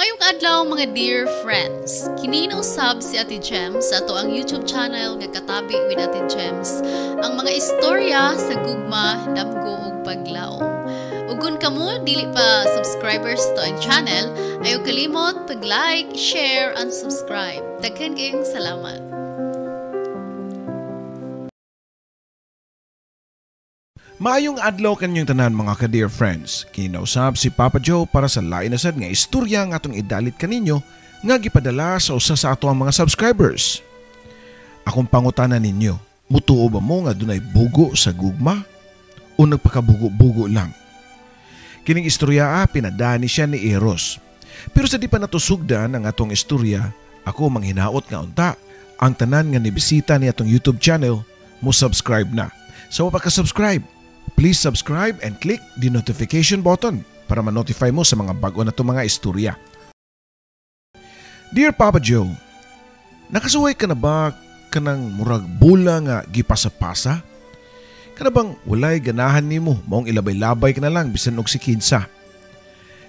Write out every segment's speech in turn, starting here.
Mayong adlaw mga dear friends. Kinino sab si Ate Gems sa ato ang YouTube channel nga Katabi with Ate Gems. Ang mga istorya sa gugma, damgo ug paglaom. Ugun kamo dili pa subscribers to ang channel, ayaw kalimot pag-like, share, and subscribe. Daghan kayong salamat. Maayong adlaw kanyang tanan mga ka-dear friends. Kinausab si Papa Joe para sa lain na sad nga istorya nga atong idalit kaninyo nga gipadala sa usa sa ato ang mga subscribers. Akong pangutanan ninyo, mutuo ba mo nga dunay bugo sa gugma o nagpakabugo-bugo lang? Kining istorya pinadani siya ni Eros. Pero sa di pa natusugdan ang atong istorya, ako manghinaot nga unta ang tanan nga nibisita ni atong YouTube channel mo subscribe na. So pagka-subscribe, please subscribe and click the notification button para ma-notify mo sa mga bago na itong mga istorya. Dear Papa Joe, nakasuway ka na ba kanang murag bula nga gipasa-pasa? Kana bang walay ganahan nimo maong ilabay-labay ka na lang bisan og si kinsa?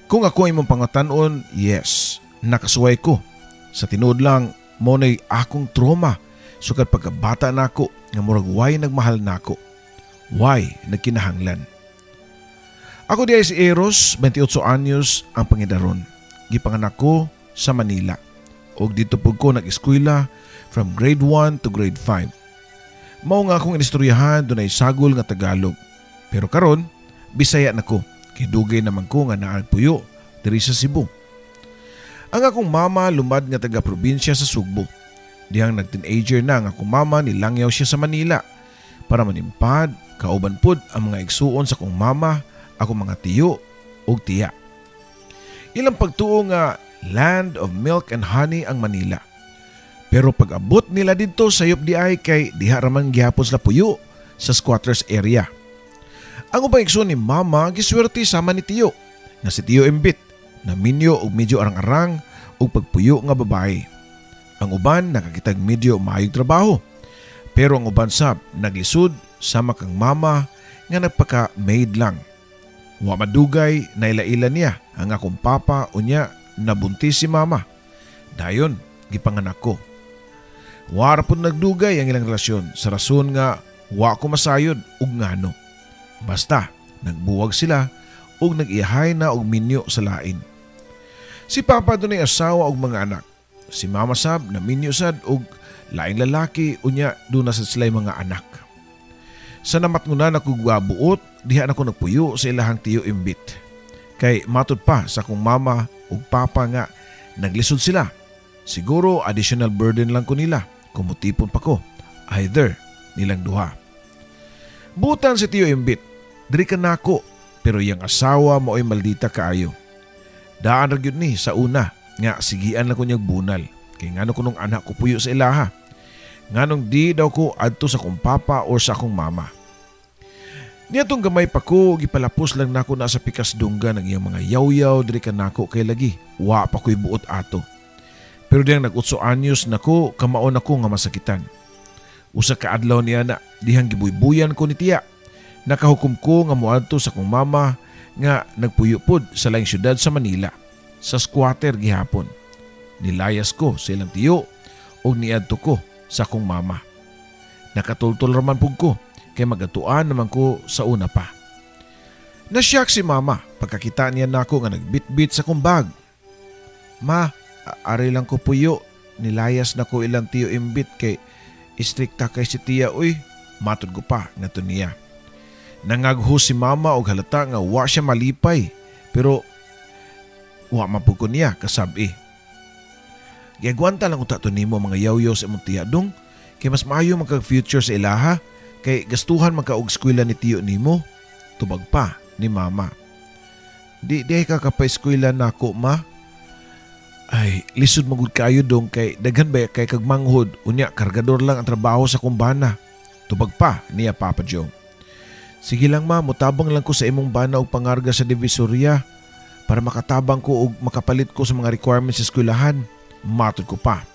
Kung ako imong pangatanon, yes, nakasuway ko. Sa tinuod lang, mo na'y akong trauma sukad pagkabata nako nga murag way nagmahal nako. Why nagkinahanglan? Ako diay si Eros, 28 anyos ang pangidaron. Gipanganak ko sa Manila. Og dito pud ko nag-eskwela from grade 1 to grade 5. Mao nga akong inistoryahan dunay sagol nga Tagalog. Pero karon, Bisaya na ko. Kay dugay naman ko nga naagpuyo diri sa Cebu. Ang akong mama lumad nga taga-probinsya sa Sugbo. Dihang nag-teenager na ang akong mama nilangyaw siya sa Manila para manimpad, kauban pud ang mga igsuon sa kong mama, akong mga tiyo ug tiya. Ilang pagtuo nga land of milk and honey ang Manila. Pero pag abot nila dito sa Yop di ay kay diha raman gihapon sila puyo sa squatters area. Ang ubang igsuon ni mama giswerte sama ni tiyo nga si Tiyo Imbit na minyo ug medyo arang-arang ug pagpuyo nga babae. Ang uban nakakitag medyo maayong trabaho. Pero ang uban sab naglisod sama kang mama nga nagpaka-maid lang. Wa madugay na ila-ila niya ang akong papa unya nabuntis si mama. Dayon, gipanganak ko. Wa ra pud nagdugay ang ilang relasyon sa rason nga wa ko masayod ug ngano. Basta nagbuwag sila ug nag-iyahay na og minyo sa lain. Si papa dunay asawa ug mga anak. Si mama sab na minyo sad og laing lalaki unya duna sa sila'y mga anak. Sa namatngunan ako gwabuot, diha ako nagpuyo sa ilahang Tiyo Imbit. Kay matod pa sa kong mama ug papa nga naglisod sila. Siguro additional burden lang ko nila kung mutipon pa ko. Either nilang duha. Butan si Tiyo Imbit, diri ka nako pero iyang asawa mao'y maldita kaayo. Daan ra gyud ni sa una nga sigian lang ko niyag bunal. Kay ngano ko nung anak ko puyo sa ilaha. Nganong di daw ko adto sa kong papa or sa akong mama. Niyatong gamay pa ko, gipalapos lang nako na sa pikas dungga ng iyang mga yaw-yaw diri ka nako kay lagi. Wa pa ko'y buot ato. Pero diyang nag-8 anyos nako, kamaon ako nga masakitan. Usa ka adlaw niya na dihang gibuybuyan ko ni tiya. Nakahukom ko nga moadto sa kong mama nga nagpuyo pod sa laing syudad sa Manila. Sa squatter gihapon. Nilayas ko sa ilang tiyo o niadto ko sa akong mama. Nakatultol raman pug ko kay magatuan naman ko sa una pa. Nasyak si mama pagkakita niya nako nga nagbitbit sa kong bag. Ma, ari lang ko puyo. Nilayas na ko ilang Tiyo Imbit kay istrikta kay si tiya uy. Matod ko pa nga to niya. Nangagho si mama og halata nga wa siya malipay pero wa mapug ko niya kasabi. Giagwanta lang uta to nimo mga yaw-yaw sa imong tiya dong kay mas maayo magka-future sa ilaha kay gastuhan magka-og eskwela ni tiyo nimo. Tubag pa ni mama. Di ka kapay-eskwela nako ma. Ay, lisod magud kayo dong kay daghan ba kay kag manghod unya kargador lang ang trabaho sa kumbana. Tubag pa niya Papa Joe. Sige lang ma, mutabang lang ko sa imong bana og pangarga sa divisorya para makatabang ko og makapalit ko sa mga requirements sa eskwelahan. Matod ko pa.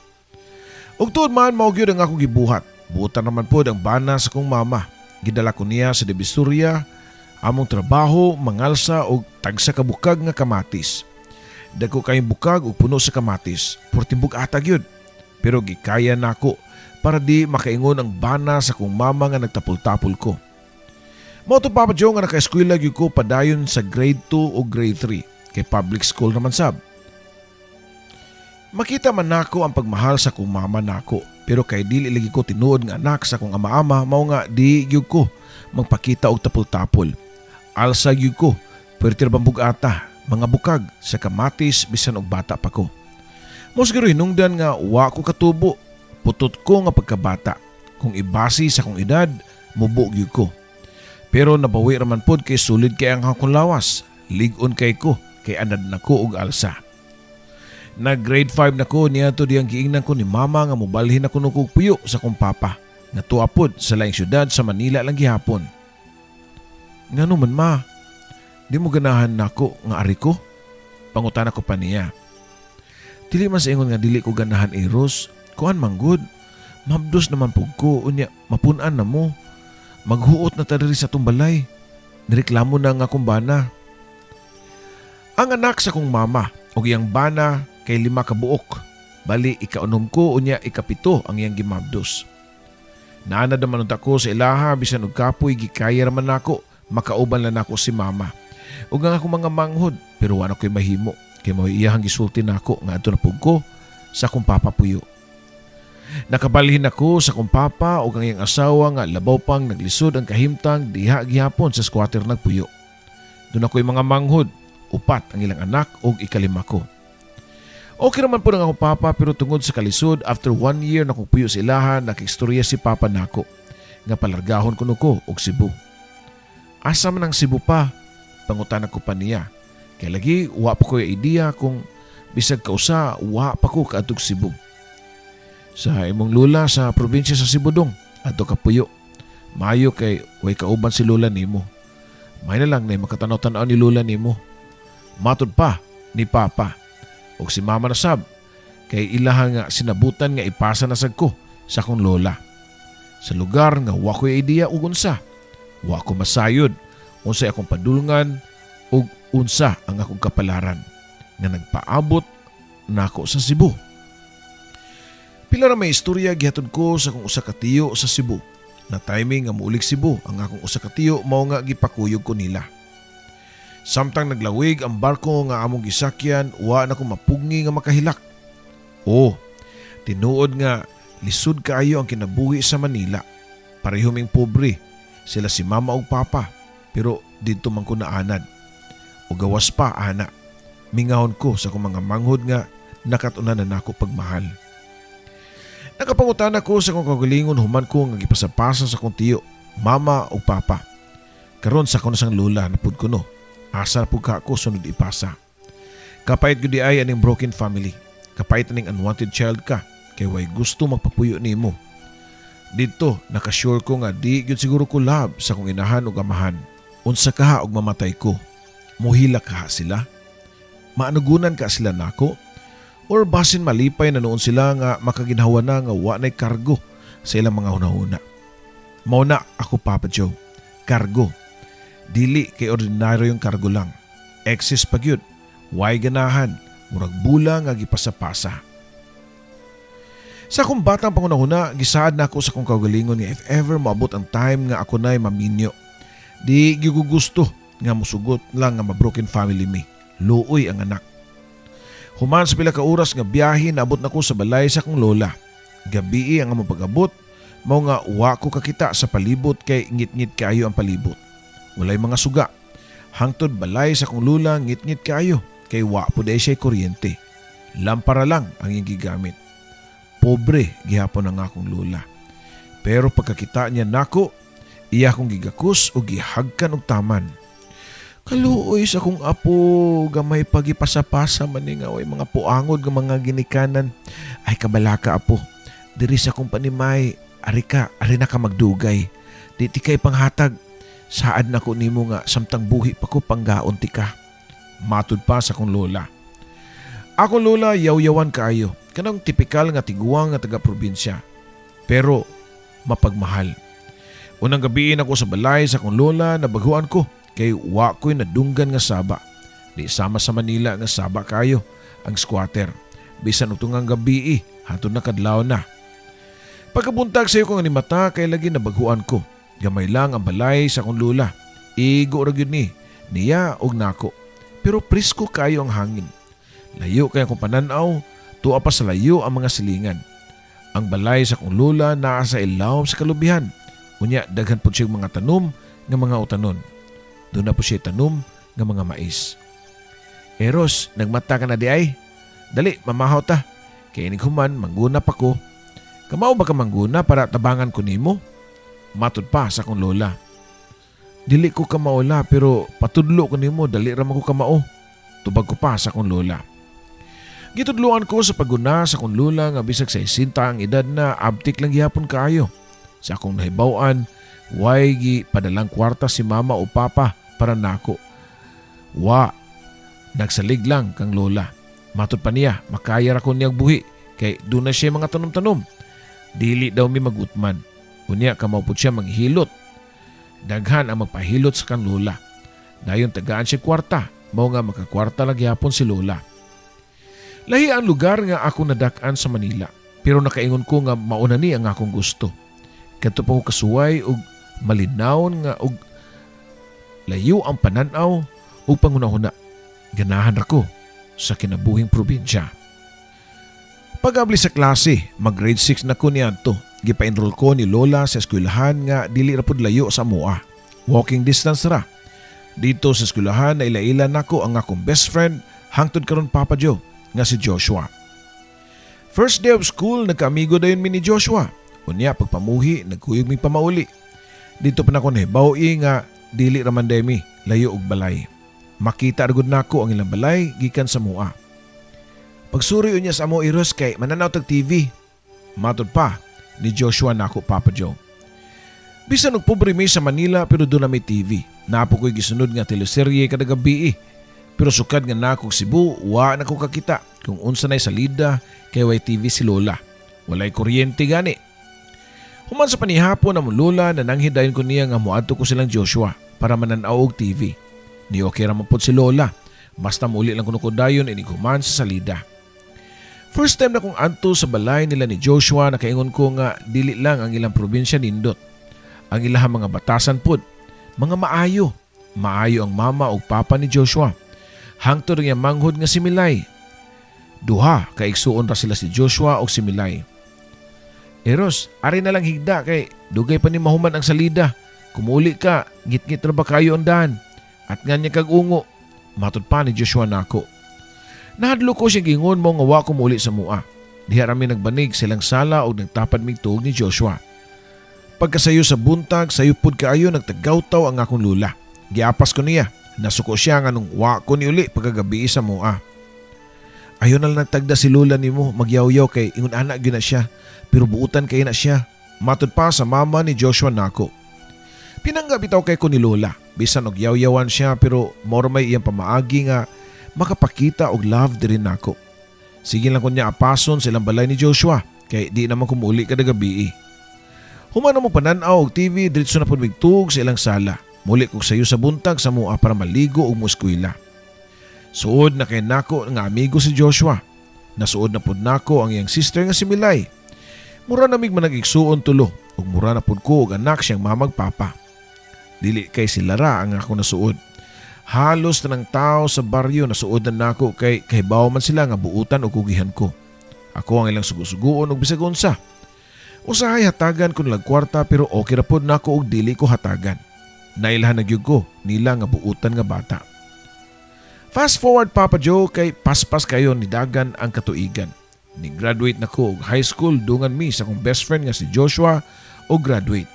Og tuod man mao gyud ang akong gibuhat. Butan naman po ang bana sa kong mama. Gidala ko niya sa divisorya, among trabaho, mangalsa og tagsa kabukag nga kamatis. Dako kayong bukag ug puno sa kamatis, portimbog atag yun. Pero gikaya nako para di makaingon ang bana sa kong mama nga nagtapol-tapol ko. Mao to Papa Joe nga naka-eskwela gyud ko padayon sa grade 2 o grade 3 kay public school naman sab. Makita man nako ang pagmahal sa kong mama nako, pero kay dili lagi ko tinuod nga anak sa kong ama-ama, mao nga di gyud ko magpakita og tapol-tapol. Alsa gyud ko, pwerte bambug ata, mga bukag sa kamatis bisan og bata pa ko. Mo siguro hinungdan nga wa ko katubo, putot ko nga pagkabata. Kung ibasi sa kong edad, mubo gyud ko. Pero nabawi raman pod kay sulid kay ang akong lawas, ligon kay ko kay anad nako og alsa. Nag grade 5 nako niya to diyang giingnan ko ni mama nga mobalhin ako nung puyo sa kong papa nga tuwa pod sa laing syudad sa Manila lang gihapon. Ngano man ma, di mo ganahan nako nga ari ko? Pangutan ako pa niya. Dili man sa ingon nga dili ko ganahan Eros, kuan manggod. Mabdos naman pug ko, unya mapunan na mo. Maghuot na tadiri sa tumbalay. Nireklamo na nga kong bana. Ang anak sa kong mama og iyang bana kay 5 ka buok. Bali ikaunom ko unya ikapito ang iyang gimabdos. Naana naman unta ko sa ilaha bisan og kapoy gikaya raman nako makauban lang nako si mama. Ug ang akong mga manghod pero wala ko'y mahimo kay mao iyahang gisulti nako nga adto na pug ko sa akong papa puyo. Nakabalhin ako sa akong papa ug ang iyang asawa nga labaw pang naglisod ang kahimtang diha gihapon sa squatter nagpuyo. Doon ako'y mga manghod, 4 ang ilang anak ug ikalima ko. Okay naman po ng akong papa pero tungod sa kalisod after 1 year na kong puyo sa ilahan nakistorya si papa nako nga palargahon ko nuko og Cebu. Asa man ang Cebu pa? Pangutan ako pa niya. Kaya lagi wa pa ko yung idea kung bisag kausa wa pa ko kaadtog Cebu. Sa imong lula sa probinsya sa Cebu dong adto ka puyo. Mayo kay way kauban si lula nimo. May na lang na makatanaw-tanaw ni lula nimo. Matod pa ni papa og si mama na sab kay ilaha nga sinabutan nga ipasa na sad ko sa akong lola. Sa lugar nga wa ko idea ug unsa. Wa ko masayod unsay akong padulngan ug unsa ang akong kapalaran nga nagpaabot nako sa Cebu. Pila ra may istorya gihatod ko sa akong usa ka tiyo sa Cebu. Na timing nga muulik Cebu ang akong usa ka tiyo mao nga gipakuyog ko nila. Samtang naglawig ang barko nga among gisakyan, wa na ko mapugni nga makahilak. O, tinuod nga lisod kaayo ang kinabuhi sa Manila. Parehoming pobre, sila si mama ug papa, pero dito man ko naanad. O gawas pa, ana, mingahon ko sa kong mga manghod nga nakatunan na nako pagmahal. Nakapangutan ako sa kong kagalingon human ko nga gipasapasa sa kong tiyo, mama ug papa. Karon sa kono sang lula napud ko no. Asa po ka ako sunod ipasa. Kapait ko di ay aning broken family. Kapait aning unwanted child ka. Kay way gusto magpapuyo nimo. Dito nakasure ko nga di gyud siguro ko love sa kong inahan ug amahan. Unsa ka og mamatay ko. Muhila ka sila. Maanugunan ka sila nako. Or basin malipay na noon sila nga makaginhawa na nga wa nay kargo sa ilang mga hunahuna. Mao na ako Papa Joe. Kargo. Dili kay ordinaryo yung kargo lang. Excess pa gyud. Way ganahan. Murag bula nga gipasa-pasa. Sa akong batang pangunahuna, gisaad na ako sa akong kaugalingon nga if ever maabot ang time nga ako na'y maminyo. Di gusto nga musugot lang nga ma-broken family me. Luoy ang anak. Human sa pila ka oras nga biyahe naabot na ko sa balay sa akong lola. Gabi ang among pag-abot, mao nga wa ko kakita sa palibot kay ngit-ngit kaayo ang palibot. Walay mga suga. Hangtod balay sa kong lula ngit-ngit kayo kay wa po day siya kuryente. Lampara lang ang iyang gigamit. Pobre gihapon ang akong lula. Pero pagkakita niya nako, iya akong gigakus o gihagkan og taman. Kaluoy sa kong apo, gamay pagipasa-pasa man nga way mga puangod nga mga ginikanan. Ay kabalaka apo, diri sa kong panimay, ari na ka magdugay. Di ti kay panghatag. Saad na ko nimo nga samtang buhi pa ko panggaon ti ka. Matud pa sa kong lola. Akong lola yaw-yawan kaayo. Kanang tipikal nga tiguang nga taga-probinsya. Pero mapagmahal. Unang gabiin ako sa balay sa kong lola na baguan ko kay wa ko'y nadunggan nga saba. Di sama sa Manila nga saba kayo ang squatter. Bisan og tungang gabi hantod na kadlaw na. Pagkabuntag sayo ko nga ni mata kay lagi nabaghuan ko. Gamay lang ang balay sa akong lula. Igo ra gyud niya og nako. Pero presko kayo ang hangin. Layo kay akong pananaw, tuwa pa sa layo ang mga silingan. Ang balay sa akong lula naa sa ilawom sa kalubihan. Unya daghan pud siya mga tanom nga mga utanon. Doon na po siya tanom nga mga mais. Eros, nagmata ka na di ay? Dali, mamahaw ta. Kaya human, mangguna pa ko. Kamao ba ka mangguna para tabangan ko nimo? Matod pa sa akong lola. Dili ko kamaola pero patudlo ko nimo dali ra man ko kamao. Tubag ko pa sa akong lola. Gitudluan ko sa pagguna sa akong lola nga bisag sa 60 ang edad na abtik lang gihapon kaayo. Sa akong nahibaw-an, way gi padalang kwarta si mama o papa para nako. Nagsalig lang kang lola. Matod pa niya, makaya ra ko niyang buhi kay doon na siya mga tanom-tanom. Dili daw mi magutman. Unya kamaw pud siya manghilot. Daghan ang magpahilot sa kang lola. Dayon tagaan siya kwarta, mao nga makakwarta lang gyapon si lola. Lahi ang lugar nga ako nadak-an sa Manila, pero nakaingon ko nga mauna ni ang akong gusto. Kadto pa ko kasuway og malinawon nga og layo ang pananaw ug pangunahuna. Ganahan ako sa kinabuhing probinsya. Pag-abli sa klase, mag-grade 6 na ko niadto. Gipa-enroll ko ni lola sa eskwelahan nga dili ra pud layo sa mua. Walking distance ra. Dito sa eskwelahan na ila-ila nako ang akong best friend hangtod karon Papa Joe nga si Joshua. First day of school, nagkaamigo dayon mi ni Joshua. Unya pagpamuhi, nagkuyog mi pamauli. Dito pa nako nahibaw-i nga dili ra man mi layo og balay. Makita agud nako ang ilang balay gikan sa mua. Pagsuri unya sa amo Eros kay mananaw tag TV. Matod pa ni Joshua nako Papa Joe. Bisan og pobre mi sa Manila pero doon na may TV. Napo ko'y gisunod nga teleserye kada gabi Pero sukad nga nako Cebu, wa na ko kakita kung unsa nay salida kay way TV si lola. Walay kuryente gani. Human sa panihapon na lola na nanghidayon ko niya nga muadto ko silang Joshua para mananaw og TV. Ni okay ra man pod si lola. Basta muli lang kuno ko dayon iniguman sa salida. First time na kong anto sa balay nila ni Joshua, nakaingon ko nga dili lang ang ilang probinsya nindot. Ang ilang mga batasan pod, mga maayo. Maayo ang mama o papa ni Joshua. Hangtod nga manghod nga si Milay. Duha kaigsuon ra sila si Joshua o si Milay. Eros, ari na lang higda kay dugay pa ni mahuman ang salida. Kumuli ka, ngit-ngit ra ba kayo ang daan? At nga niya kag ungo. Matod pa ni Joshua nako. Nahadlo ko siya gingon mo nga wa ko muli sa mua. Diha rami nagbanig silang sala o nagtapad mig tuog ni Joshua. Pagkasayo sa buntag, sayo pud kaayo nagtagawtaw ang akong lula. Giapas ko niya. Nasuko siya nga nung wa ko ni uli pagkagabi sa mua. Ayon na lang nagtagda si lula nimo magyaw-yaw kay ingon anak gyud na siya. Pero buutan kay na siya. Matod pa sa mama ni Joshua nako. Pinanggap bitaw kay ko ni lola. Bisan og yaw-yawan siya pero more may iyang pamaagi nga makapakita og love diri nako. Sige lang ko niya apason silang balay ni Joshua kay di naman kumuli kada gabi. Human mo pananaw og TV diretso na pud migtug sa ilang sala. Muli kog sayo sa buntag sa mua para maligo og muskwila. Suod na kay nako nga amigo si Joshua. Nasuod na pud nako ang iyang sister nga si Milay. Mura na mig managigsuon tulo ug mura na pud ko og anak siyang mamag papa. Dili kay si Lara ang ako nasuod. Halos tanang tao sa baryo nasuod na nako kay kahibaw man sila nga buutan o kugihan ko. Ako ang ilang sugo-sugoon og bisag unsa. Usahay hatagan ko nilang kwarta pero okay ra pud nako og dili ko hatagan. Nailhan nagyug ko nila nga buutan nga bata. Fast forward Papa Joe kay paspas kayo ni dagan ang katuigan. Ni-graduate na ko og high school dungan mi sa kong best friend nga si Joshua o graduate.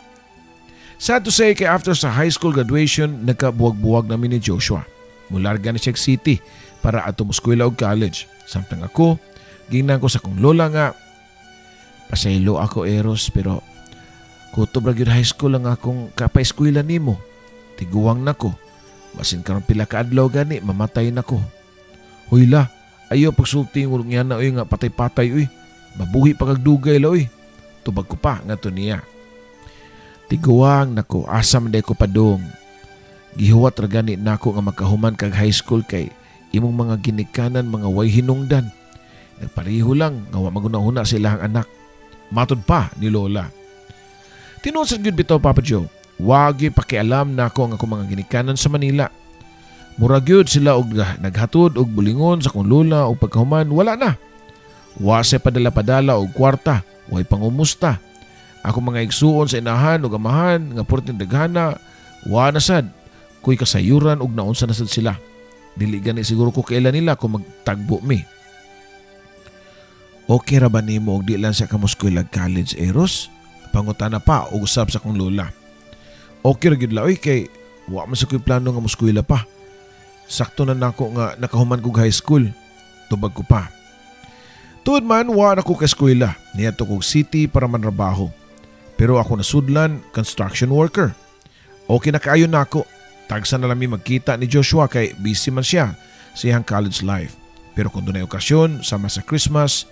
Sad to say kay after sa high school graduation, nagkabuwag-buwag namin ni Joshua. Mularga na siya city para ato muskwela og college. Samtang ako, gingnan ko sa kong lola nga, pasaylo ako Eros pero kutob ra gyud high school lang akong kapay-eskwela nimo. Tiguwang nako. Basin karon pila ka adlaw gani mamatay nako. Hoy la, ayo pagsulti mo nga na nga patay-patay uy. Mabuhi pa kag dugay la uy. Tubag ko pa nga to niya. Tiguwang nako, asam day ko padong. Gihuwat ra gani nako nga makahuman kag high school kay Imong mga ginikanan mga way hinungdan. Nagpareho lang nga wa magunahuna sa ilahang anak. Matod pa ni Lola. Tinuod sa gyud bitaw Papa Joe, wagi pakialam nako ang akong mga ginikanan sa Manila. Mura gyud sila og naghatod og bulingon sa kong lola og pagkahuman, wala na. Wa sa padala-padala og kwarta, way pangumusta. Ako mga igsuon sa inahan ug amahan nga porting daghana, wa na sad. Kuy kasayuran og naunsa na sad sila. Dili gani siguro ko kailan nila kung magtagbo mi. Okay ra ba nimo og di lang sa kamuskwela college Eros? Pangutana pa og usab sa kong lola. Okay ra gyud la oy kay wa man sa ko'y plano nga muskwela pa. Sakto na nako nga nakahuman kog high school. Tubag ko pa. Tuod man wa na ko ka eskwela. Niadto kog city para manrabaho. Pero ako nasudlan construction worker. Okay na kaayo nako. Tagsa na lami magkita ni Joshua kay busy man siya sa iyang college life. Pero kung dunay okasyon sama sa Christmas,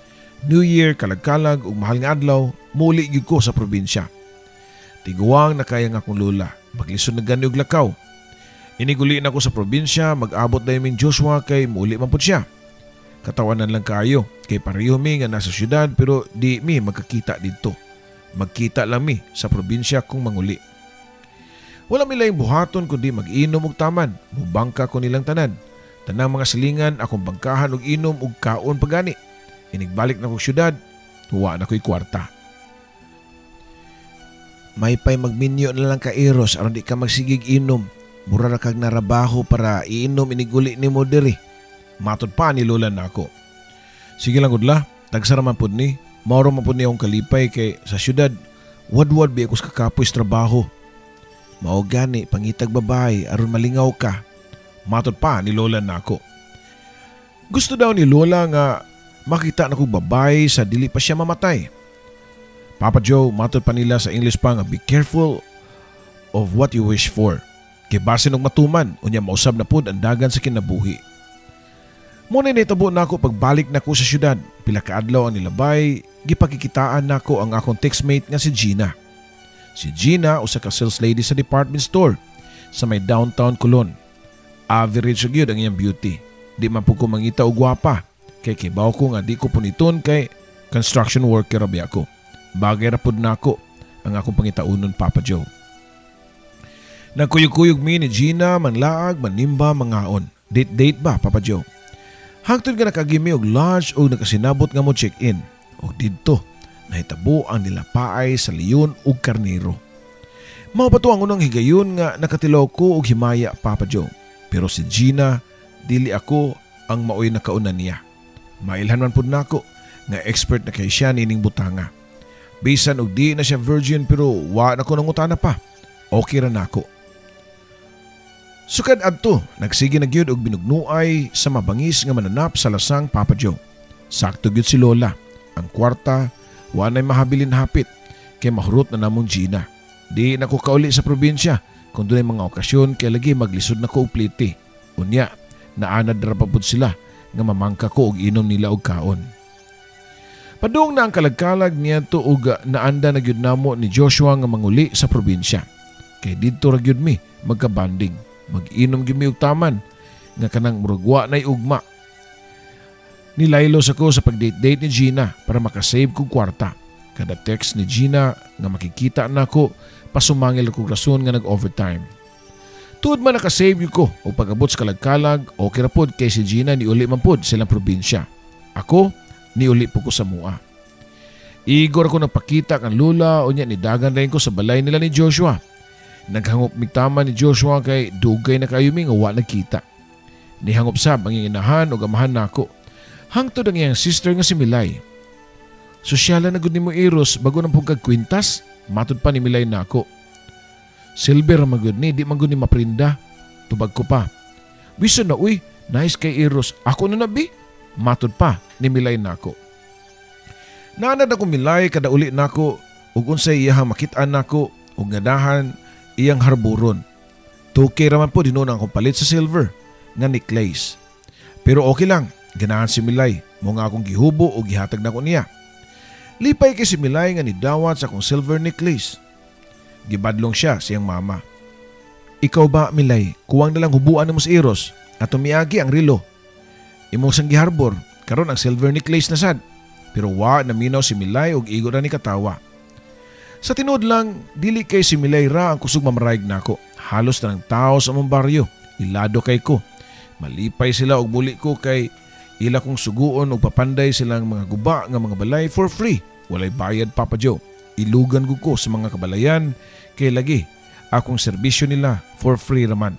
New Year, kalag-kalag ug mahal nga adlaw, muli gyud ko sa probinsya. Tiguang na kaya nga akong lola, maglisod na gani og lakaw. Iniguli na ko sa probinsya, mag-abot dayon ming Joshua kay muli man pud siya. Katawanan lang kayo, kay pareho mi nga nasa syudad pero di mi magkakita didto. Magkita lang mi sa probinsya kung manguli. Wala mi laing buhaton kundi mag-inom og taman, mubangka ko nilang tanan. Tanang mga silingan akong bangkahan og inom og kaon pagani. Inigbalik na kong syudad, huwa na ko'y kwarta. May pa'y magminyo na lang ka Eros aron di ka magsigig inom. Mura ra kag narabaho para iinom iniguli ni mo diri. Matod pa ni lola na ako. Sige lang udla, tagsara man pud ni. Mauro man pud ni akong kalipay kay sa syudad, wad-wad bi ako sa kakapoy sa trabaho. Mao gani pangitag babae aron malingaw ka. Matod pa ni lola na ako. Gusto daw ni lola nga makita na kong babae sa dili pa siya mamatay. Papa Joe, matod pa nila sa English pa nga be careful of what you wish for. Kay base ng matuman, unya mausab na pud ang dagan sa kinabuhi. Muna nitabo na ako pagbalik na ko sa syudad. Pila ka adlaw ang nilabay, gipakikitaan na ko ang akong textmate nga si Gina. Si Gina, usa ka sales lady sa department store sa may downtown Colon. Average gyud ang iyang beauty. Di man po ko mangita og gwapa. Kay kibaw ko nga di ko puniton kay construction worker rabi ako. Bagay ra pud nako ang akong pangitaunon Papa Joe. Nagkuyog-kuyog mi ni Gina, manlaag, manimba, mangaon. Date ba Papa Joe? Hangtod nga nakagimi og lunch o nakasinabot nga mo check-in. O didto, nahitabo ang nilapaay sa leon ug karnero. Mao pa to ang unang higayon nga nakatilaw ko og himaya Papa Joe. Pero si Gina, dili ako ang maoy na kaunan niya. Mailhan man pud nako nga expert na kay siya nining butanga. Bisan og di na siya virgin pero wa na ko nangutana pa. Okay ra nako. Sukad adto, nagsige na gyud og binugnuay sa mabangis nga mananap sa lasang Papa Joe. Sakto gyud si Lola. Ang kwarta wa nay mahabilin hapit kay mahurot na namong Gina. Di na ko kauli sa probinsya kung dunay mga okasyon kay lagi maglisod na ko og pliti. Unya, naanad ra pa pud sila nga mamangka ko og inom nila og kaon. Padung na ang kalagkalag niya to og naanda na gyud namo ni Joshua nga manguli sa probinsya. Kay didto ra gyud mi magkabanding, mag-inom gyud mi og taman nga kanang murugwa nay ugma. Nilaylos ako sa pag-date-date ni Gina para makasave kog kwarta. Kada text ni Gina nga makikita nako pasumangil kog rason nga nag-overtime. Tuod man nakasave ko o pag-abot sa kalagkalag, okay ra pod kay si Gina ni uli man pod silang probinsya. Ako, ni uli po ko sa mua. Igor ako nagpakita kan lula o niya ni dagan rin ko sa balay nila ni Joshua. Naghangop migtama ni Joshua kay dugay na kayo nga wa nagkita. Nihangop sab ang inahan o gamahan nako. Hangtod ang iyang sister nga si Milay. Sosyala na gud nimo Eros bago nang pugkag kwintas, matod pa ni Milay nako. Silver ang magod ni, di man gud ni maprinda. Tubag ko pa. Bisa na uy, nice kay Eros. Ako na nabi. Matod pa ni Milay nako. Naanad ako Milay kada uli nako ug unsay iyang makit-an nako ug ngadahan iyang harburon. 2K raman po dinon ang palit sa silver nga necklace. Pero okay lang, ganahan si Milay mo nga akong gihubo o gihatag nako niya. Lipay kay si Milay nga nidawat sa akong silver necklace. Gibadlong siya siyang mama. Ikaw ba Milay, kuwang nalang hubuan mo sa Eros at tumiagi ang rilo. imong sang giharbor karon ang silver necklace na sad. Pero wa naminaw si Milay og igo ra ni katawa. Sa tinuod lang, dili kay si Milay ra ang kusog mamaraig nako. Halos na ng tao sa among baryo, ilado kay ko. Malipay sila og buli ko kay ila kong suguon og papanday silang mga guba nga mga balay for free. Walay bayad, Papa Joe. Ilugan ko sa mga kabalayan kay lagi akong serbisyo nila for free raman.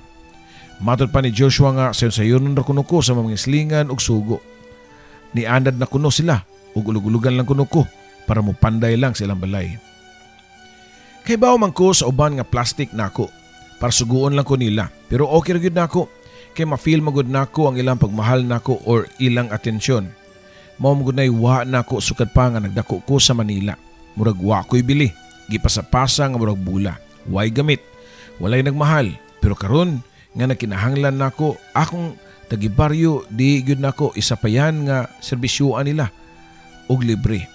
Matod pa ni Joshua nga sayon ra kuno ko sa mga islingan og sugo. Niandad na kuno sila ug ulug-ulugan lang kuno ko para mo panday lang silang balay. Kay bawo man ko sa uban nga plastic nako para suguon lang ko nila, pero okay ra gyud nako kay ma-feel magud nako ang ilang pagmahal nako or ilang atensyon. Mao magud nay wa nako sukad pa nga nagdako ko sa Manila. Murag wa ko'y bili, gipasa-pasa nga murag bula. Way gamit, walay nagmahal, pero karon nga nakinahanglan nako akong tagibaryo di gyud nako isapayan nga serbisyoan nila og libre.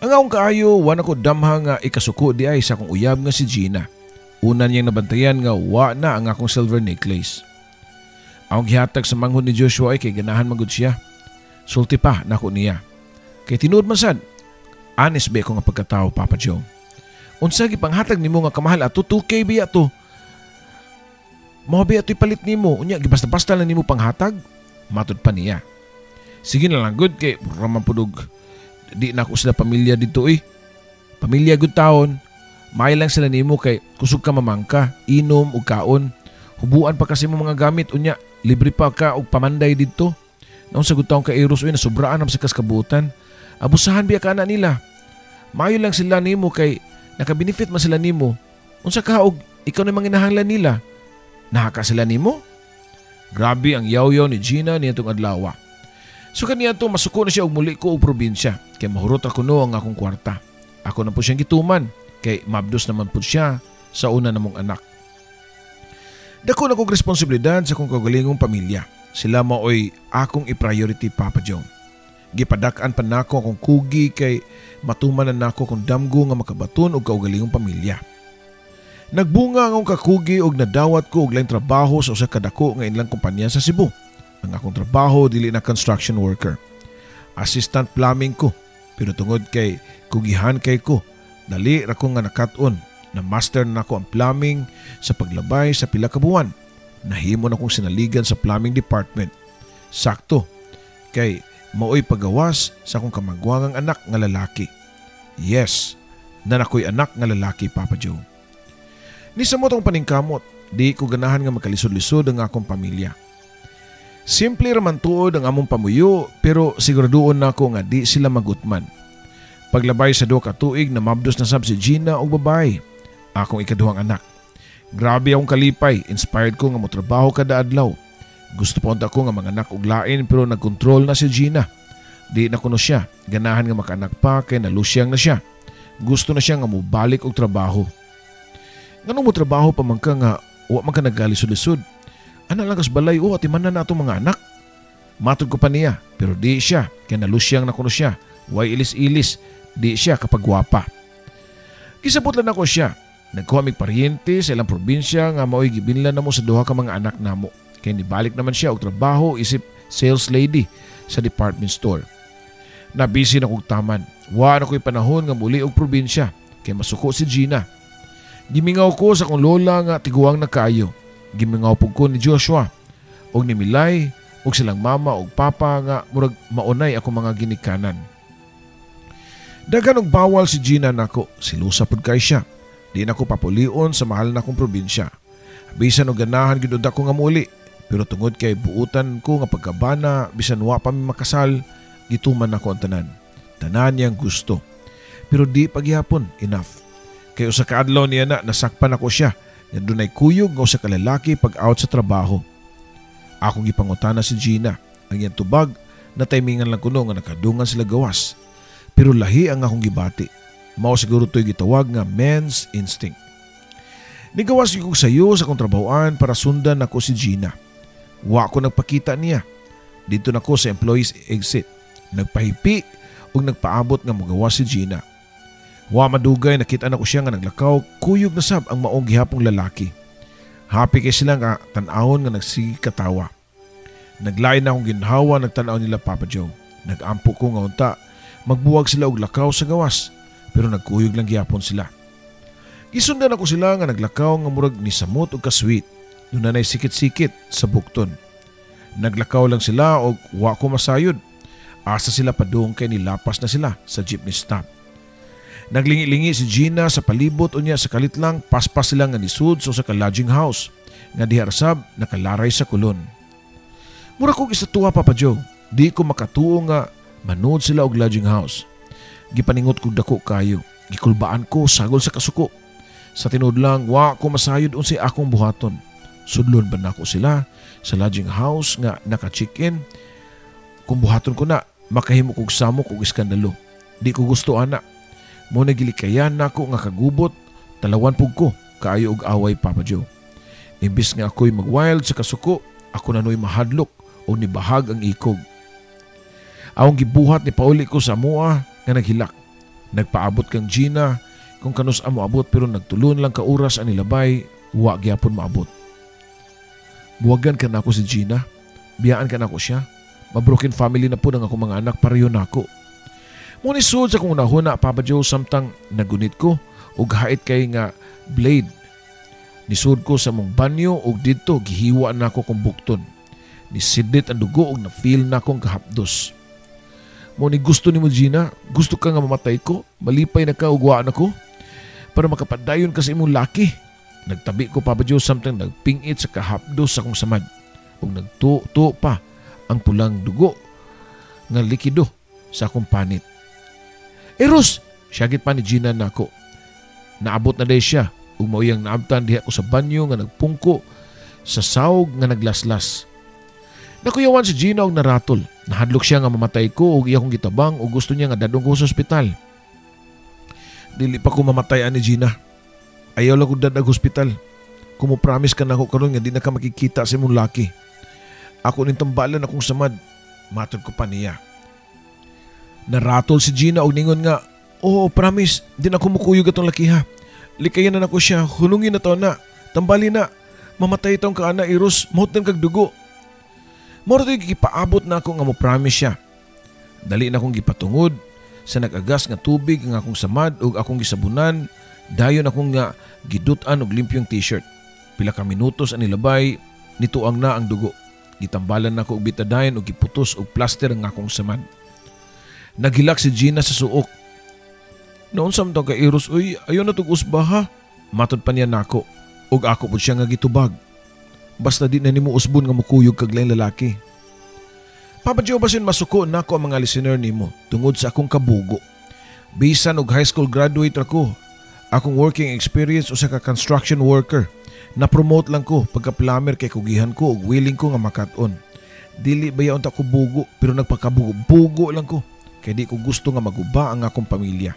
Ang akong kaayo wa nako damha nga ikasuko di ay sa akong uyab nga si Gina. Una niyang nabantayan nga wa na ang akong silver necklace. Akong gihatag sa manghod ni Joshua ay kay ganahan magud siya. Sulti pa nako niya. Kay tinuod man sad, honest ba ko nga pagkatao, Papa Joe. Unsa gipanghatag nimo nga kamahal ato 2K biya to? Mao biya to'y palit nimo, unya gibasta-basta lang nimo panghatag? Matud pa niya. Sige na lang good kay raman pudog. Di na ako sila pamilya dito eh. Pamilya good taon. May lang sila nimo kay kusog ka mamangka, inom ug kaon. Hubuan pa kasi mo mga gamit unya, libre pa ka og pamanday dito. Naon sa gud taon ka eros uy nasubraan am sa kaskabutan. Abusahan biya ka na nila. Mayo lang sila nimo kay naka-benefit man sila nimo. Unsa ka og ikaw na manginahanglan nila? Nahaka sila nimo? Grabe ang yaw-yaw ni Gina niyatong adlaw. So kaniya to masuko na siya og muli ko og probinsya kay mahurot ako no ang akong kwarta. Ako na po siyang gituman kay mabdos naman po siya sa una namong anak. Dako na kong responsibilidad sa akong kagalingong pamilya. Sila maoy akong i-priority, Papa Joe. Gipadak-an pa nako akong kugi kay matuman na nako kung damgo nga makabaton og kaugalingong pamilya. Nagbunga ang akong kakugi og nadawat ko og laing trabaho sa usa ka dako nga inlang kumpanya sa Cebu. Ang akong trabaho dili na construction worker. Assistant plumbing ko, pero tungod kay kugihan kay ko, dali ra ko nga nakat-on na master na ko ang plumbing sa paglabay sa pila ka buwan. Nahimo na kong sinaligan sa plumbing department. Sakto kay maoy pagawas sa akong kamagwangang anak nga lalaki. Yes, nanakoy anak nga lalaki, Papa Joe. Ni sa mo tong paningkamot, di ko ganahan nga makalisod-lisod ang akong pamilya. Simple raman tuod ang among pamuyo pero siguraduon na ako nga di sila magutman. Paglabay sa 2 ka tuig na mabdos na sab si Gina og babae, akong ikaduhang anak. Grabe akong kalipay, inspired ko nga motrabaho kada adlaw. Gusto pa unta ko nga manganak og lain pero nagkontrol na si Gina. Di na kuno siya, ganahan nga makaanak pa kay nalusyang na siya. Gusto na siya nga mobalik og trabaho. Nganong mo trabaho pa man ka nga wa man ka nagalisod-lisod? Ana lang kas balay o atimanan na atong mga anak. Matod ko pa niya pero di siya kay nalusyang na kuno siya. Way ilis-ilis, di siya kapag gwapa. Kisabot lang ako siya. Nagkuha mig paryente sa ilang probinsya nga maoy gibinlan namo sa 2 ka mga anak namo. Kay nibalik naman siya og trabaho isip sales lady sa department store. Nabisi na kong taman. Wa na ko'y panahon nga muli og probinsya kay masuko si Gina. Gimingaw ko sa kong lola nga tiguang na kaayo. Gimingaw po ko ni Joshua og ni Milay og silang mama og papa nga murag maunay ako mga ginikanan. Dagan og bawal si Gina nako, silusa pud kay siya. Di nako papulion sa mahal na kong probinsya. Bisan og ganahan gyud ako nga muli, pero tungod kay buutan ko nga pagkabana bisan wa pa mi makasal, gituman nako ang tanan. Tanan niyang gusto. Pero di pagyapon enough. Kay usa ka adlaw niya na nasakpan ako siya. Nga dunay kuyog nga usa ka lalaki pag out sa trabaho. Akong gipangutana si Gina. Ang iyang tubag na timingan lang kuno nga nakadungan sila gawas. Pero lahi ang akong gibati. Mao siguro to'y gitawag nga men's instinct. Nigawas ko sayo sa kong trabahoan para sundan ako si Gina. Wa ko nagpakita niya. Dito na ko sa employees exit. Nagpahipi o nagpaabot nga magawas si Gina. Wa madugay nakita na ko siya nga naglakaw, kuyog na sab ang maong gihapong lalaki. Happy kay sila nga tan-awon nga nagsigikatawa. Naglain na akong ginhawa nagtanaw nila Papa Joe. Nagampo ko nga unta, magbuwag sila og lakaw sa gawas, pero nagkuyog lang gyapon sila. Gisundan ako sila nga naglakaw nga murag ni samot og kasweet, yun nanay sikit-sikit sa bukton. Naglakaw lang sila og wa ko masayod. Asa sila padung kay nilapas na sila sa jeepney stop. Naglingi-lingi si Gina sa palibot unya sa kalit lang paspas sila nga nisud sa lodging house nga diharsab nakalaray sa kulon. Mura kong isatuwa Papa Joe, di ko makatuo nga manood sila og lodging house. Gipaningot ko dako kayo, gikulbaan ko sagol sa kasuko. Sa tinud lang wa ko masayod unsay akong buhaton. Sudlon ba nako sila sa lodging house nga naka-check-in? Kung buhaton ko na, makahimo kog samok og iskandalo. Di ko gusto ana. Mo nagilikayan nako nga kagubot, talawan pug ko kaayo og away Papa Joe. Imbis nga ako'y mag-wild sa kasuko, ako na noy mahadlok o nibahag ang ikog. Awang gibuhat ni pauli ko sa mua nga naghilak. Nagpaabot kang Gina kung kanus amo abot pero nagtulon lang ka oras ang nilabay, wa gyapon maabot. Buwagan ka na ako si Gina, biyaan ka na ako siya. Mabroken family na po ng akong mga anak pareho na ako. Munisod sa kong nahuna Papa Joe samtang nagunit ko ug hait kay nga blade. Nisud ko sa mong banyo ug didto gihiwa na ako kong bukton. Nisidlit ang dugo ug na-feel na akong kahapdos. Mo ni gusto ni mo Gina, gusto ka nga mamatay ko, malipay na ka ug waan ako para makapadayon ka sa imong laki. Nagtabi ko Papa Joe samtang nagpingit sa kahapdos sa akong samad ug nagtuo pa ang pulang dugo nga likido sa akong panit. Eros! Siyagit pa ni Gina na ako. Naabot na day siya ug mauyang naabtan diha ko sa banyo nga nagpungko sa sawg nga naglaslas. Nakuyawan si Gina og naratol. Nahadlok siya nga mamatay ko ug iya kong gitabang ug gusto niya nga dadong ko sa ospital. Dili pa ko mamatay ani Gina. Ayaw lang ko dadag hospital. Kumo-promise ka na ako karon nga di na ka makikita sa imong laki. Ako ning tambalan akong samad. Matod ko pa niya. Naratol si Gina og ningon nga, "Oo, promise, di na ko mukuyog atong lakiha. Likayan na nako siya, hunungin na to na. Tambali na, mamatay itong kaana Eros, mahot ng kagdugo." Moro to'y gipaabot na ako nga mo promise siya. Dali na akong gipatungod sa nag-agas nga tubig nga akong samad ug akong gisabunan, dayon akong nga gidutan og limpyong t-shirt. Pila ka minutos ang nilabay, nituang na ang dugo. Gitambalan na ako og betadine ug giputos og plaster ang akong samad. Naghilak si Gina sa suok. "Noon samtang ka Eros, uy, ayaw na tug usba ha." Matod pa niya nako ug ako pud siya nga gitubag. Basta di na nimo usbon nga mukuyog kag laing lalaki. Papa Joe, basin masuko nako ang mga listener nimo tungod sa akong kabugo. Bisan og high school graduate ako, akong working experience usa ka construction worker. Na-promote lang ko pagka-plumber kay kugihan ko ug willing ko nga makat-on. Dili bayaon ta ko bugo pero nagpakabugo lang ko kay di ko gusto nga maguba ang akong pamilya.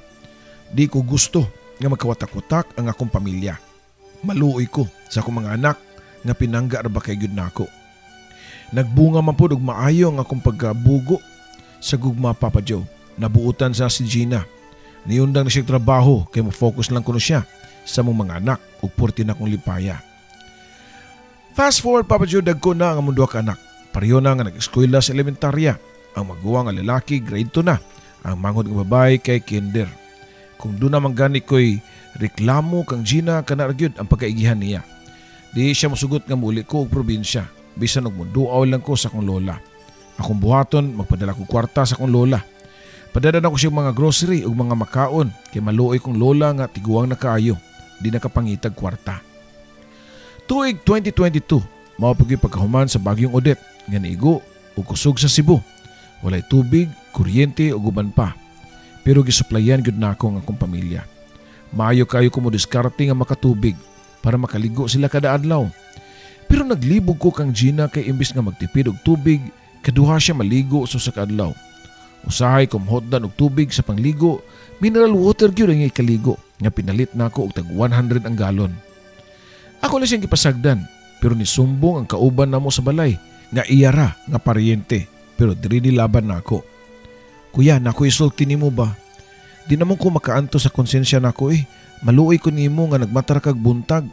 Di ko gusto nga magkawatak-watak ang akong pamilya. Maluoy ko sa akong mga anak nga pinangga ra ba kay gyud nako. Nagbunga man pud og maayo ang akong pagkabugo sa gugma Papa Joe. Nabuutan sa si Gina. Niundang na siya trabaho kay mo-focus lang kuno siya sa mong mga anak ug porti na kong lipaya. Fast forward Papa Joe, dagko na ang mundo ka anak. Pareho na nga nag-eskwela sa elementarya. Ang maguwang nga lalaki grade 2 na. Ang manghod nga babae kay kinder. Kung doon naman gani ko'y reklamo kang Gina kanaragyod ang pagkaigihan niya. Di siya masugot nga muli ko og probinsya. Bisan og munduaw lang ko sa akong lola. Akong buhaton, magpadala ko kwarta sa akong lola. Padadala ko siya mga grocery ug mga makaon kay maluoy kong lola nga tiguang na kaayo. Di nakapangitag kwarta. Tuig 2022, mao pagyoy pagkahuman sa bagyong Odette nga niigo ug kusog sa Cebu. Walay tubig, kuryente ug uban pa. Pero gisuplayan gyud nako ang akong pamilya. Maayo kayo ko mo diskarte nga makatubig para makaligo sila kada adlaw. Pero naglibog ko kang Gina kay imbis nga magtipid og tubig, kaduha siya maligo sa adlaw. Usahay kumhotdan og tubig sa pangligo, mineral water gyud ang ikaligo nga pinalit nako og tag 100 ang galon. Ako na siyang gipasagdan, pero nisumbong ang kauban namo sa balay nga iyara nga paryente, pero diri nilaban nako. "Kuya, nako isulti nimo ba? Di naman ko makaanto sa konsensya nako Maluoy ko nimo nga nagmatar kag buntag."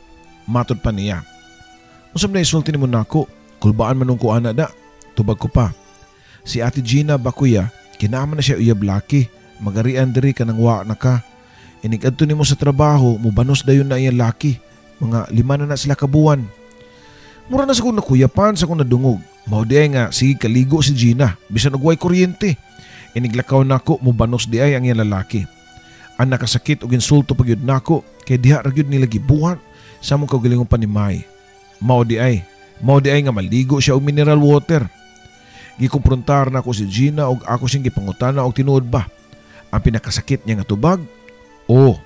Matod pa niya. "Usab na isulti nimo nako, kulbaan manung ko ana da. Tubag ko pa. Si Ate Gina ba kuya, kinaaman na siya uyab laki. Magarian diri ka nang wa na ka. Inig-adto nimo sa trabaho, mubanos dayon na iyang laki. Mga 5 na sila kabuwan. Mura na sa kong nakuyapan sa kong nadungog. Mao di ay nga, sige kaligo si Gina. Bisan og way kuryente. Iniglakaw nako, mubanos di ay ang iyang lalaki. Ang nakasakit o insulto pagyud nako, kay diha ra gyud nila gibuhat sa mong kaugalingong panimay. Mao di ay nga maligo siya og mineral water. Gikumprontar na ako si Gina og ako siyang gipangutana og tinuod ba ang pinakasakit niya nga tubag? O,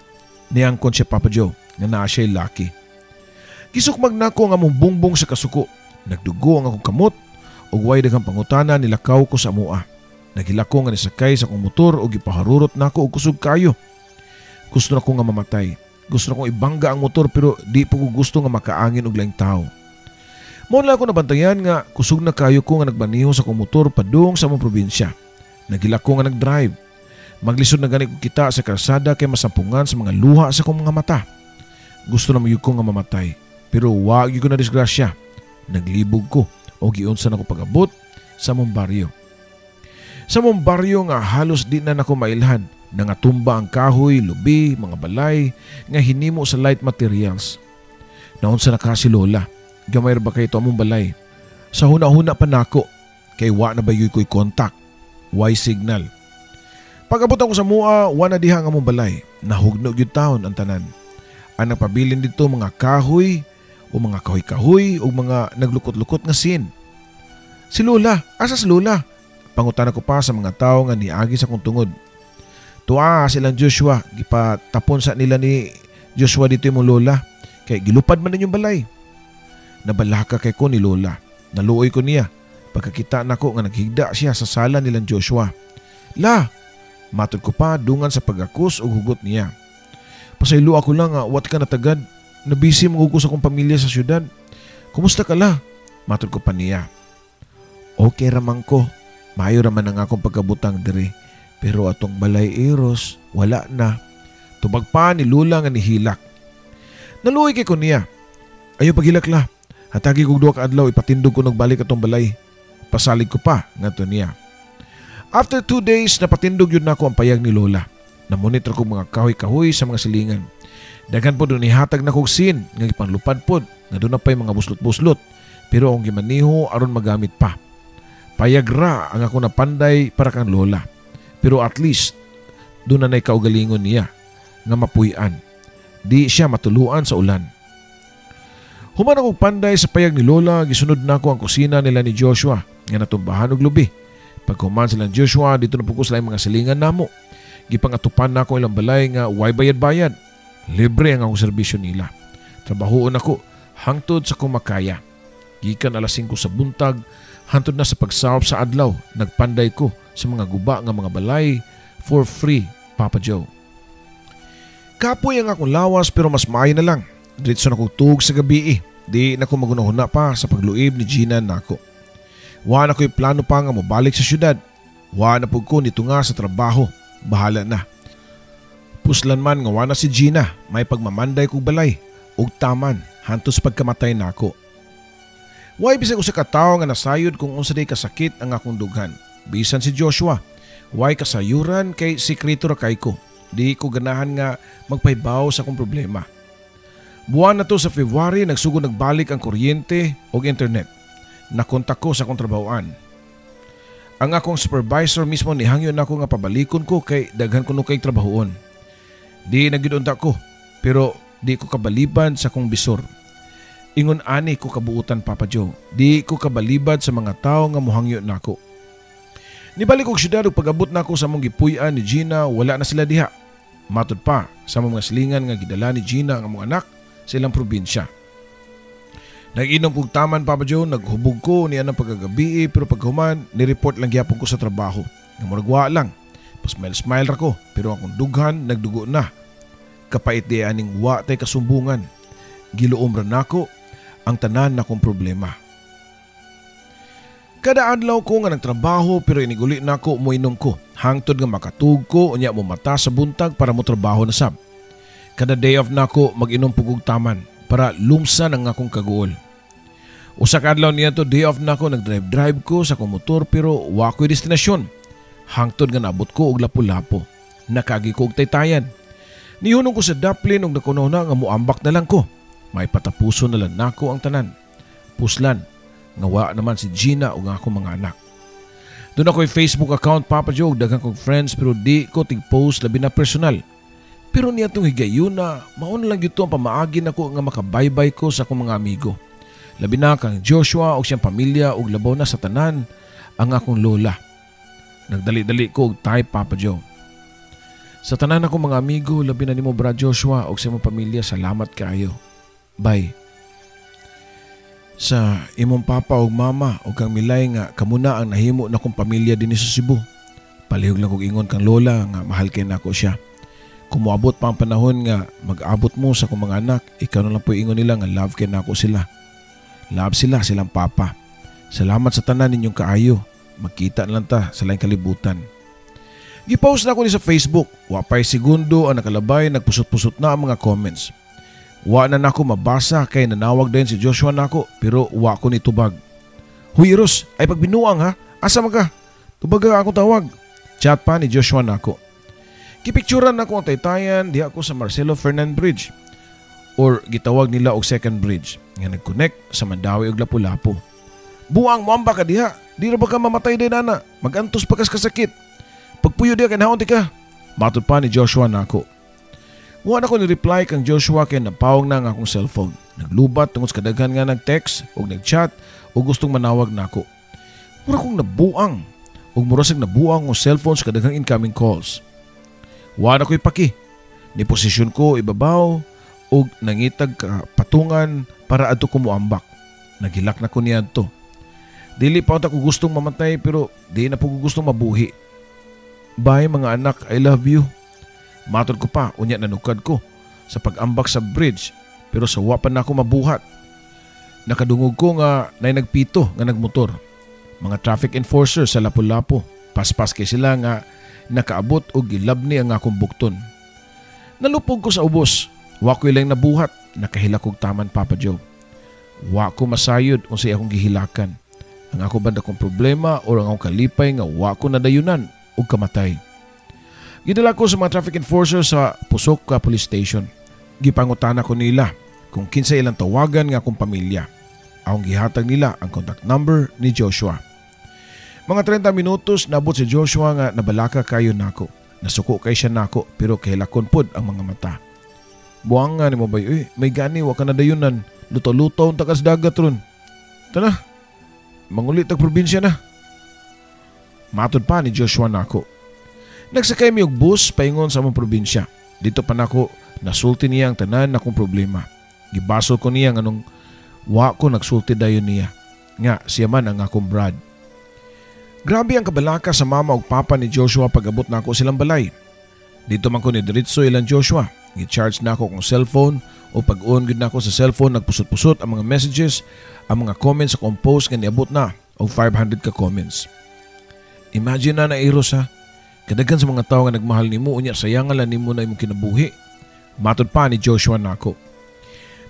niangkon siya Papa Joe nga naa siya'y laki. Gisukmag na ko nga mong bungbong sa kasuko. Nagdugo ang akong kamot og way daghang pangutana nilakaw ko sa mua. Nagilako nga nisakay sa akong motor og gipaharurot nako og kusog kayo. Gusto na ko nga mamatay. Gusto na kong ibangga ang motor pero di po ko gusto nga makaangin og laing tao. Mao lang ako nabantayan nga kusog na kayo ko nga nagbaniho sa akong motor padung sa among probinsya. Nagilako nga nagdrive. Maglisod na gani ko kita sa karsada kay masampungan sa mga luha sa akong mga mata. Gusto na magyud ko nga mamatay pero wag gyud ko na disgrasya. Naglibog ko o giunsa na ko pag-abot sa among baryo. Sa among baryo nga halos di na nako mailhan. Nangatumba ang kahoy, lubi, mga balay nga hinimo sa light materials. Naunsa na ka si Lola. Gamay ba kay ito among balay? Sa huna-huna pa nako kay wa na bayoy ko'y contact. Why signal? Pag-abot ako sa mua, wa na diha ang among balay. Nahugnog yun taon ang tanan. Ang napabilin dito mga kahoy o mga kahoy-kahoy o mga naglukot-lukot nga sin. Si Lola, asa si Lola? Pangutana ko pa sa mga tao nga niagi sa kong tungod. Tuwa silang Joshua, gipatapon sa nila ni Joshua dito yung Lola. Kay gilupad man ninyong balay. Nabalaka kay ko ni Lola. Naluoy ko niya. Pagkakita nako nga naghigda siya sa sala nilang Joshua. La! Matod ko pa dungan sa pagakus o hugot niya. Pasaylo ako lang nga wat ka natagad. Nabisi mong hugos akong pamilya sa syudad. Kumusta ka la? Matod ko pa niya. Okay ramang ko. Mayo raman ang akong pagkabutang diri. Pero atong balay eros, wala na. Tubag pa ni Lula nga nihilak. Naluoy kay ko niya. Ayaw paghilak la. Hatagi kong 2 ka adlaw ipatindog ko nagbalik atong balay. Pasalig ko pa nga to niya. After 2 days napatindog yun na ako ang payag ni Lola. Namonitor ko mga kahoy-kahoy sa mga silingan. Daghan po doon ihatag na kong sin nga ipanglupad po nga doon na pa'y mga buslot-buslot. Pero ang gimaniho aron magamit pa. Payag ra ang ako napanday para kang Lola. Pero at least doon na kaugalingon niya nga mapuyan. Di siya matuluan sa ulan. Human akong panday sa payag ni Lola, gisunod na ako ang kusina nila ni Joshua nga natumbahan og lubi. Pagkuman silang Joshua, dito na pugos lang mga silingan namo. Gipangatupan na ako ilang balay nga way bayad-bayad. Libre ang akong serbisyo nila. Trabahoon ako hangtod sa kumakaya. Gikan alas 5 sa buntag, hangtod na sa pagsawop sa adlaw, nagpanday ko sa mga guba nga mga balay for free, Papa Joe. Kapoy ang akong lawas pero mas maayo na lang. Diretso na kong tug sa gabi Di na ko magunahuna pa sa pagluib ni Gina nako. Wa na ko'y plano pa nga mabalik sa syudad. Wa na pug ko nito nga sa trabaho. Bahala na. Puslan man nga wa na si Gina, may pagmamanday kong balay. Og taman, hantos pagkamatay nako. Way bisag usa ka tawo nga nasayod kung unsa day kasakit ang akong dughan. Bisan si Joshua, way kasayuran kay sikreto ra kay ko. Di ko ganahan nga magpahibaw sa akong problema. Buwan na to sa February, nagsugod nagbalik ang kuryente o internet. Nakontak ko sa akong trabahoan. Ang akong supervisor mismo nihangyon ako nga pabalikon ko kay daghan ko no kay trabahoon. Di nagyudunta ko, pero di ko kabaliban sa akong bisor. Ingon ani ko kabuutan, Papa Joe. Di ko kabalibad sa mga tao nga muhangyo nako. Nibalik og syudad ug pag-abot nako sa mong gipuy-an ni Gina, wala na sila diha. Matod pa sa mga silingan nga gidala ni Gina ang mga anak sa ilang probinsya. Nag-inom kong taman, Papa Joe, naghubog ko niya ng pagkagabi pero paghuman, nireport lang gyapon ko sa trabaho. Namuragwa lang. Pasmile-smile ra ko pero akong dughan nagdugo na. Kapait di aning wa tay kasumbungan. Giluom ra nako ang tanan na kong problema. Kada adlaw ko nga nagtrabaho pero iniguli nako mo inom ko. Hangtod nga makatug ko unya mo mata sa buntag para mo trabaho na sab. Kada day off nako mag-inom pugog taman para lumsan ang akong kaguol. Usa ka adlaw niya to day off nako, nagdrive ko sa kong motor pero wa ko'y destinasyon. Hangtod nga naabot ko og Lapu-Lapu. Nakagi ko og Taytayan. Nihunong ko sa Daplin og nakuno na nga muambak na lang ko. May patapuso na lang nako ang tanan. Puslan, nga wa naman si Gina o nga ako mga anak. Doon ako'y Facebook account Papa Joe, daghang kong friends pero di ko tig-post labi na personal. Pero niya itong higayon na mauna lang ito ang pamaagin ako nga makabaybay ko sa akong mga amigo. Labi na kang Joshua o siyang pamilya o labaw na sa tanan ang akong lola. Nagdali-dali ko og type Papa Joe. Sa tanan akong mga amigo, labi na nimo Brad Joshua o sa imong pamilya, salamat kaayo. Bye. Sa imong papa o mama o kang milay nga kamuna ang nahimo na kong pamilya din sa Cebu. Palihog lang kong ingon kang lola nga mahal kay nako siya. Kung moabot pa ang panahon nga mag-abot mo sa kong mga anak, ikaw na lang po ingon nila nga love kay nako sila. Love sila silang papa. Salamat sa tanan ninyong kaayo. Magkita na lang ta sa laing kalibutan. Gipost na ako ni sa Facebook. Wapay segundo ang nakalabay, nagpusot-pusot na ang mga comments. Wa na nako mabasa kay nanawag din si Joshua nako pero wa ko ni tubag. Huy Eros, ay pagbinuang ha? Asa man ka? Tubag ka akong tawag. Chat pa ni Joshua nako. Kipicturan nako ang Taytayan diha ako sa Marcelo Fernand Bridge or gitawag nila og second bridge nga nag-connect sa Mandawi ug Lapu-Lapu. Buang moamba ka diha. Di ra ba ka mamatay din ana? Magantos pa kas kasakit. Pagpuyo diha kay naon ti ka. Matud pa ni Joshua nako. Wa na ko ni-reply kang Joshua kay napawag na ang akong cellphone. Naglubat tungod sa kadaghan nga nag-text o nag-chat o gustong manawag nako. Mura kong nabuang o murasag nabuang ang cellphone sa kadaghang incoming calls. Wa na ko'y paki. Ni posisyon ko ibabaw o nangitag patungan para adto ko moambak. Naghilak na ko niya to. Dili pa ako gustong mamatay pero di na po gustong mabuhi. Bye mga anak, I love you. Matod ko pa, unya nanukad ko sa pag-ambak sa bridge pero sa wapan na ako mabuhat. Nakadungog ko nga na nagpito nga nagmotor. Mga traffic enforcer sa Lapu-Lapu. Paspas kay sila nga nakaabot o gilabni ang akong bukton. Nalupog ko sa ubos. Wa ko ilang nabuhat. Nakahilak kong taman Papa Joe. Wa ko masayod kung sa akong gihilakan. Ang ako banda kong problema o ang akong kalipay nga wa ko nadayunan o kamatay. Gidala ko sa mga traffic enforcer sa Pusok Police Station. Gipangutana ko nila kung kinsa ilang tawagan nga akong pamilya. Akong gihatag nila ang contact number ni Joshua. Mga 30 minutos nabot si Joshua nga nabalaka kayo nako. Nasuko kay siya nako pero kahilakon pod ang mga mata. Buang nga ni mo bay, may gani wa ka nadayunan. Luto-luto ang takas dagat ron. Tana, mangulit ang probinsya na. Matod pa ni Joshua nako. Nagsakay mi og bus paingon sa among probinsya. Dito pa nako nasulti niya ang tanan akong problema. Gibasol ko niya nganong wa ko nagsulti dayon niya. Nga siya man ang akong Brad. Grabe ang kabalaka sa mama ug papa ni Joshua pag-abot nako silang balay. Dito man ko ni diretso ilang Joshua. Gi-charge nako kong cellphone o pag-on gud nako sa cellphone nagpusot-pusot ang mga messages, ang mga comments sa compose nga niabot na og 500 ka comments. Imagine na Eros ha. Kadaghan sa mga tao nga nagmahal nimo unya sayangan lang nimo na imong kinabuhi. Matod pa ni Joshua nako.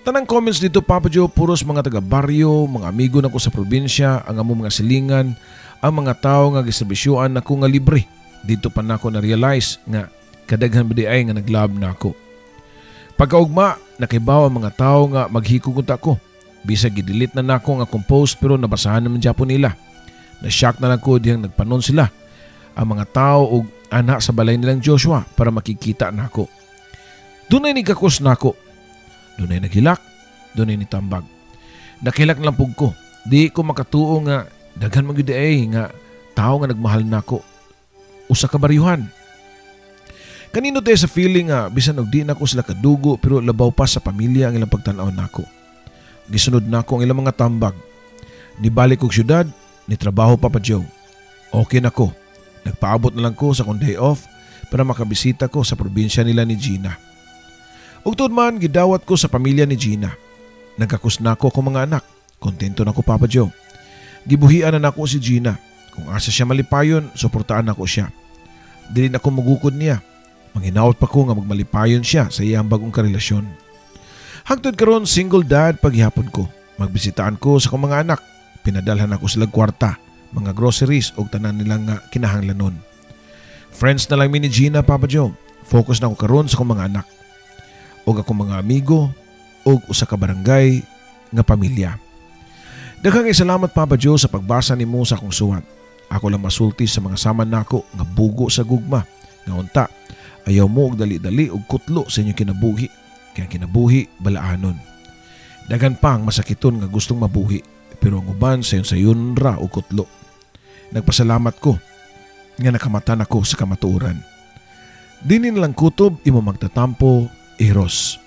Tanang comments dito Papa Joe puros mga taga-baryo, mga amigo nako sa probinsya, ang among mga silingan, ang mga tao nga giserbisyuan nako nga libre. Dito pa nako na-realize nga kadaghan ba di ay nga naglab nako. Pagkaugma, nakibaw ang mga tao nga maghikog unta ko. Bisag gidelete na nako nga compose pero nabasahan naman Japon nila. Na-shock na lang ko diyang nagpanon sila. Ang mga tao o anak sa balay nilang Joshua para makikita nako. Doon ay nagkakos nako. Doon ay naghilak. Doon ay nitambag. Nakilak lang pug ko. Di ko makatuo nga daghan magyud ay nga tao nga nagmahal nako. Usa ka baryuhan. Kanino tayo sa feeling nga bisan og di nako sila kadugo pero labaw pa sa pamilya ang ilang pagtan-aw nako. Gisunod nako ang ilang mga tambag. Nibalik og syudad, ni trabaho Papa Joe. Okay nako. Nagpaabot na lang ko sa kong day off para makabisita ko sa probinsya nila ni Gina. Ug tuod man gidawat ko sa pamilya ni Gina. Nagkakus na ako kong mga anak. Kontento na ko Papa Joe. Gibuhian na nako si Gina. Kung asa siya malipayon, suportaan nako siya. Dili na ko magukod niya. Manghinaot pa ko nga magmalipayon siya sa iyang bagong karelasyon. Hangtod karon single dad paghihapon ko. Magbisitaan ko sa akong mga anak. Pinadalhan ako sila kwarta, mga groceries o tanan nilang nga kinahanglanon. Friends na lang mi ni Gina, Papa Joe. Focus na ako karon sa akong mga anak. O akong mga amigo o usa ka barangay nga pamilya. Daghang salamat, Papa Joe, sa pagbasa nimo sa akong suwat. Ako lang masulti sa mga saman nako nga bugo sa gugma. Nga unta, ayaw mo og dali-dali og kutlo sa inyong kinabuhi. Kaya kinabuhi balaanon. Dagan pang masakiton nga gustong mabuhi, pero ang uban sayon ra o kutlo. Nagpasalamat ko nga nakamatan ako sa kamatuoran. Dinin lang kutob imo magtatampo, Eros.